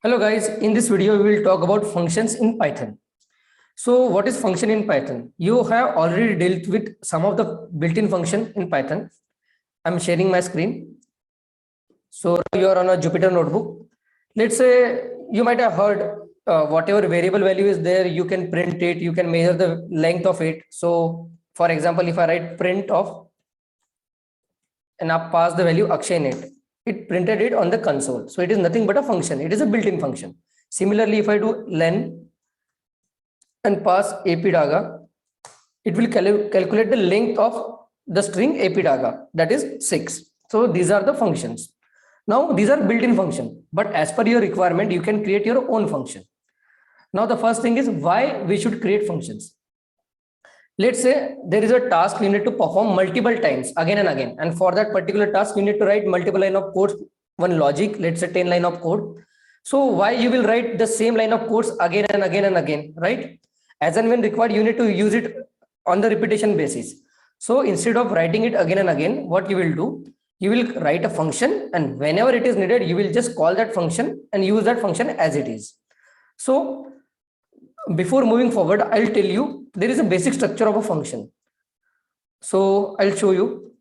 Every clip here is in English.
Hello guys, in this video we will talk about functions in Python. So what is function in Python? You have already dealt with some of the built-in function in Python. I'm sharing my screen. So you are on a Jupyter notebook. Let's say you might have heard whatever variable value is there, you can print it, you can measure the length of it. So for example, if I write print of and I pass the value Akshay in it, it printed it on the console. So it is nothing but a function. It is a built-in function. Similarly, if I do len and pass apdaga, it will calculate the length of the string apdaga, that is 6. So these are the functions. Now these are built-in function, but as per your requirement, you can create your own function. Now the first thing is why we should create functions. Let's say there is a task you need to perform multiple times again and again, and for that particular task you need to write multiple line of code, one logic, let's say 10 line of code. So why you will write the same line of codes again and again and again, right? As and when required, you need to use it on the repetition basis. So instead of writing it again and again, what you will do, you will write a function, and whenever it is needed, you will just call that function and use that function as it is. So before moving forward, I'll tell you there is a basic structure of a function. So I'll show you.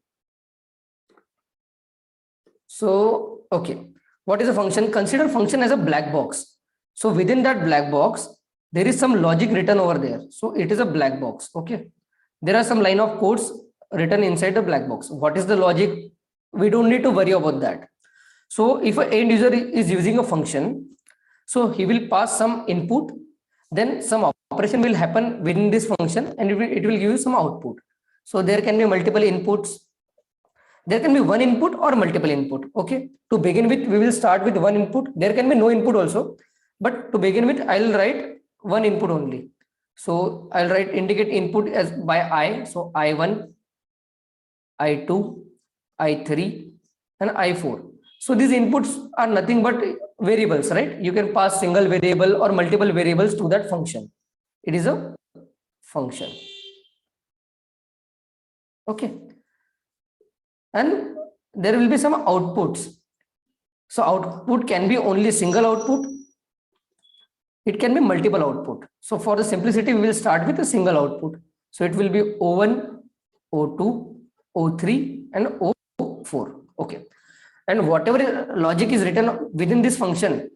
So, okay. What is a function? Consider function as a black box. So within that black box, there is some logic written over there. So it is a black box. Okay. There are some line of codes written inside the black box. What is the logic? We don't need to worry about that. So if an end user is using a function, so he will pass some input, then some operation will happen within this function and it will give you some output. So there can be multiple inputs. There can be one input or multiple input. Okay. To begin with, we will start with one input. There can be no input also, but to begin with, I'll write one input only. So I'll write indicate input as by I. So I1, I2, I3, and I4. So these inputs are nothing but variables, right? You can pass single variable or multiple variables to that function. It is a function. Okay. And there will be some outputs. So output can be only single output. It can be multiple output. So for the simplicity, we will start with a single output. So it will be O1, O2, O3, and O4. Okay. And whatever logic is written within this function,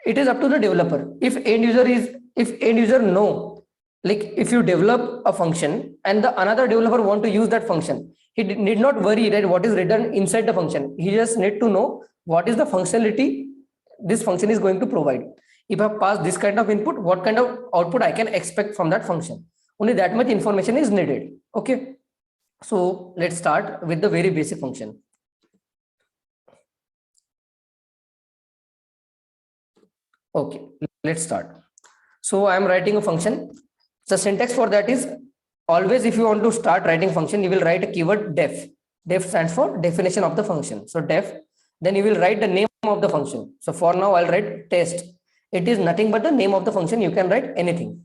it is up to the developer. If end user know, like if you develop a function and the another developer want to use that function, he need not worry that what is written inside the function. He just need to know what is the functionality this function is going to provide. If I pass this kind of input, what kind of output I can expect from that function. Only that much information is needed. Okay. So let's start with the very basic function. Okay, let's start. So I am writing a function. The syntax for that is always if you want to start writing function, you will write a keyword def. Def stands for definition of the function. So def, then you will write the name of the function. So for now, I'll write test. It is nothing but the name of the function. You can write anything.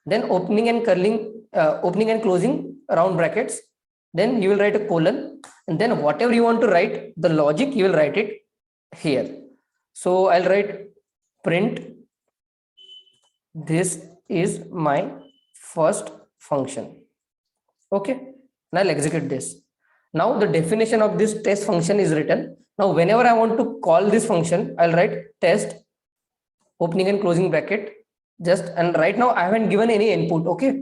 Then opening and closing round brackets. Then you will write a colon, and then whatever you want to write, the logic, you will write it here. So I'll write print, this is my first function. Okay, and I'll execute this. Now the definition of this test function is written. Now whenever I want to call this function, I'll write test, opening and closing bracket, just, and right now I haven't given any input. Okay,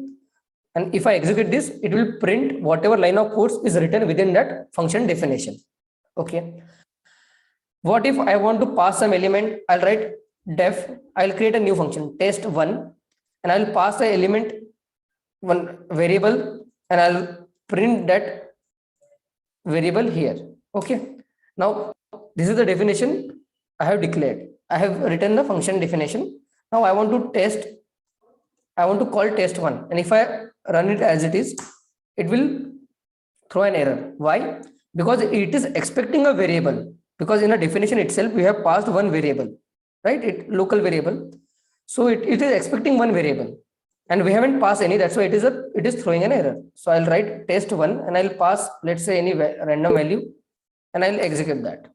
and if I execute this, it will print whatever line of codes is written within that function definition. Okay, what if I want to pass some element? I'll write def, I'll create a new function test1, and I'll pass the element one variable, and I'll print that variable here. Okay, now this is the definition I have declared. I have written the function definition. Now I want to call test1, and if I run it as it is, it will throw an error. Why? Because it is expecting a variable, because in a definition itself we have passed one variable, right? It local variable. So it is expecting one variable and we haven't passed any. That's why it is throwing an error. So I'll write test1 and I'll pass, let's say, any random value, and I'll execute that.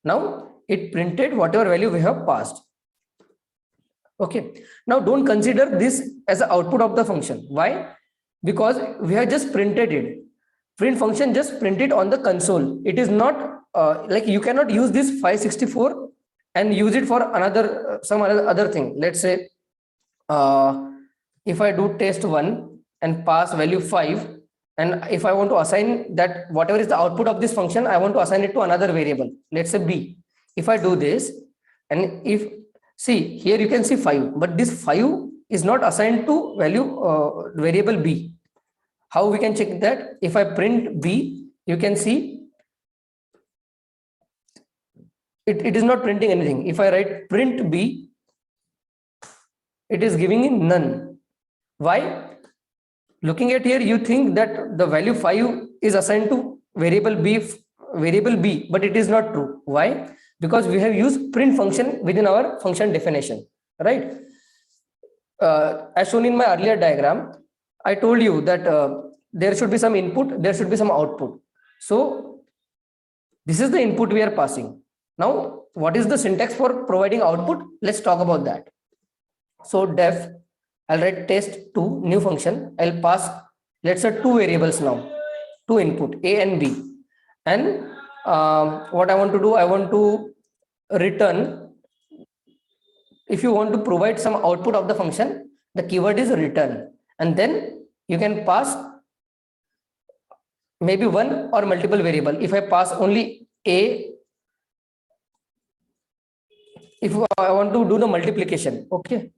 Now it printed whatever value we have passed. Okay. Now don't consider this as the output of the function. Why? Because we have just printed it. Print function just printed on the console. It is not like you cannot use this 564 and use it for another some other thing. Let's say if I do test 1 and pass value 5, and if I want to assign that whatever is the output of this function, I want to assign it to another variable, let's say b. If I do this, and if see here you can see 5, but this 5 is not assigned to value variable b. How we can check that? If I print b, you can see it is not printing anything. If I write print b, it is giving in none. Why? Looking at here, you think that the value 5 is assigned to variable b, but it is not true. Why? Because we have used print function within our function definition, right? As shown in my earlier diagram, I told you that there should be some input, there should be some output. So this is the input we are passing. Now, what is the syntax for providing output? Let's talk about that. So def, I'll write test2 new function. I'll pass, let's say, two variables now, two input a and b. And what I want to do, I want to return. If you want to provide some output of the function, the keyword is return, and then you can pass maybe one or multiple variable. If I pass only a, if I want to do the multiplication, okay,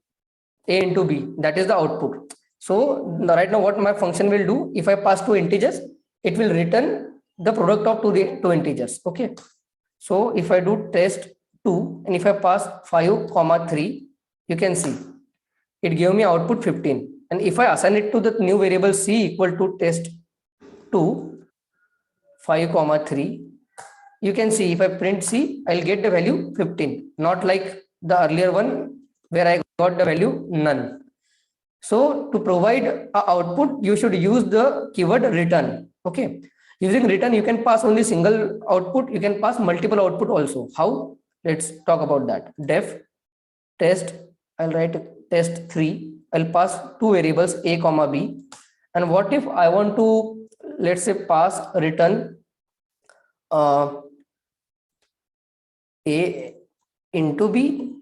a into b, that is the output. So right now what my function will do, if I pass two integers, it will return the product of two integers. Okay, so if I do test2 and if I pass 5,3, you can see it gave me output 15. And if I assign it to the new variable c equal to test2 5,3, you can see if I print c, I'll get the value 15, not like the earlier one where I got the value none. So to provide a output, you should use the keyword return. Okay, using return, you can pass only single output, you can pass multiple output also. How? Let's talk about that. Def test, I'll write test3, I'll pass two variables a comma b. And what if I want to, let's say, pass return a into b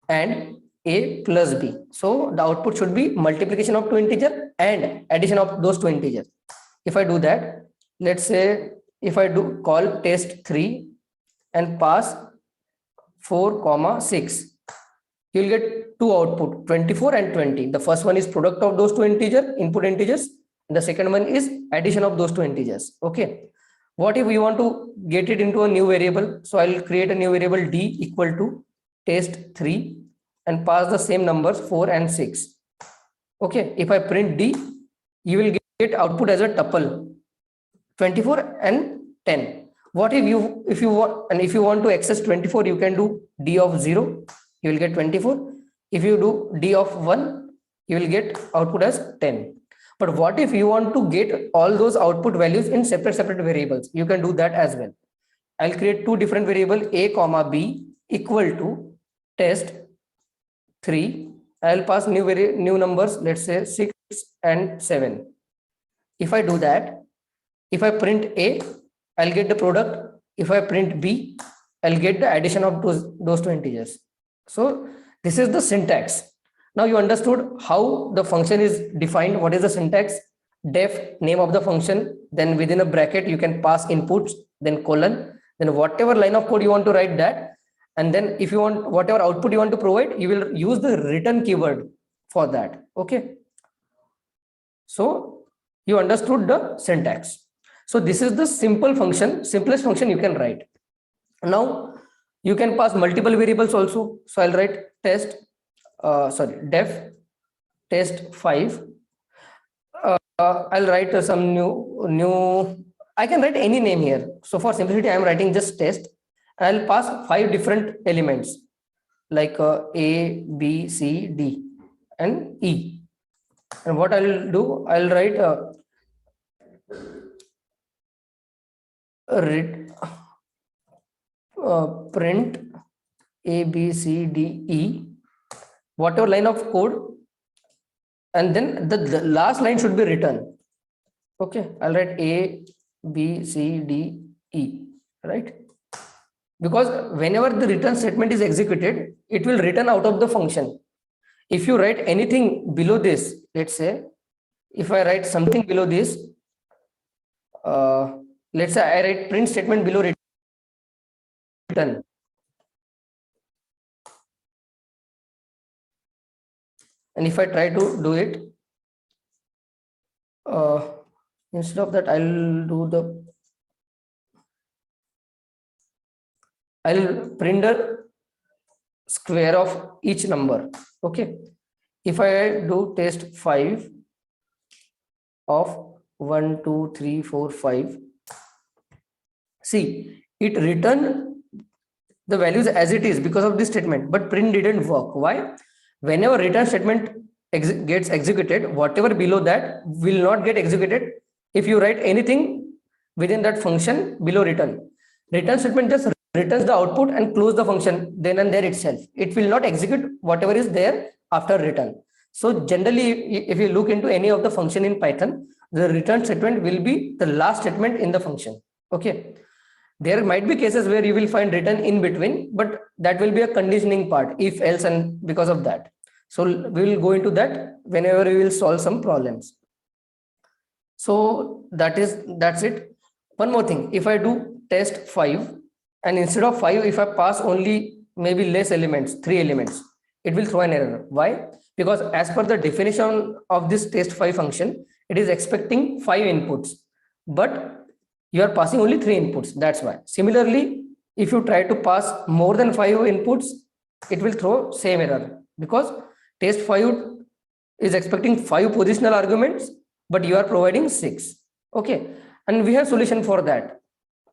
and a plus b. So the output should be multiplication of two integers and addition of those two integers. If I do that, let's say if I do call test3 and pass 4,6, you will get two output, 24 and 20. The first one is product of those two input integers. The second one is addition of those two integers. Okay. What if we want to get it into a new variable? So I'll create a new variable d equal to test3 and pass the same numbers 4 and 6. Okay, if I print d, you will get output as a tuple 24 and 10. What if you want to access 24, you can do d of 0, you will get 24. If you do d of 1, you will get output as 10. But what if you want to get all those output values in separate variables? You can do that as well. I'll create two different variables a comma b equal to test3. I'll pass new numbers, let's say 6 and 7. If I do that, if I print a, I'll get the product. If I print b, I'll get the addition of those two integers. So this is the syntax. Now you understood how the function is defined. What is the syntax? Def, name of the function, then within a bracket you can pass inputs, then colon, then whatever line of code you want to write that, and then if you want whatever output you want to provide, you will use the return keyword for that. Okay, so you understood the syntax. So this is the simplest function you can write. Now you can pass multiple variables also. So I'll write def test5. I'll write some new. I can write any name here. So for simplicity, I am writing just test. I'll pass 5 different elements like A, B, C, D, and E. And what I'll do, I'll write print A, B, C, D, E, whatever line of code, and then the last line should be written. Okay, I'll write A, B, C, D, E, right? Because whenever the return statement is executed, it will return out of the function. If you write anything below this, let's say, if I write something below this, let's say I write print statement below return. And if I try to do it, instead of that, I'll print the square of each number. Okay. If I do test 5 of 1, 2, 3, 4, 5, see, it returned the values as it is because of this statement, but print didn't work. Why? Whenever return statement gets executed, whatever below that will not get executed if you write anything within that function below return. Return statement just returns the output and close the function then and there itself. It will not execute whatever is there after return. So generally, if you look into any of the function in Python, the return statement will be the last statement in the function. Okay. There might be cases where you will find return in between, but that will be a conditioning part, if else and because of that. So we will go into that whenever we will solve some problems. So that's it. One more thing, if I do test 5 and instead of 5, if I pass only maybe less elements, 3 elements, it will throw an error. Why? Because as per the definition of this test 5 function, it is expecting 5 inputs, but you are passing only 3 inputs. That's why. Similarly, if you try to pass more than 5 inputs, it will throw same error because test 5 is expecting 5 positional arguments, but you are providing 6. Okay. And we have solution for that.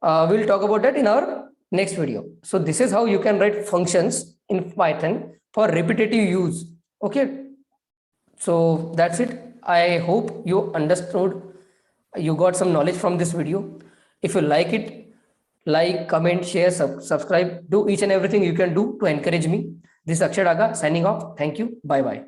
We'll talk about that in our next video. So this is how you can write functions in Python for repetitive use. Okay. So that's it. I hope you understood, you got some knowledge from this video. If you like it, like, comment, share, subscribe, do each and everything you can do to encourage me. This is Akshay Daga signing off. Thank you. Bye bye.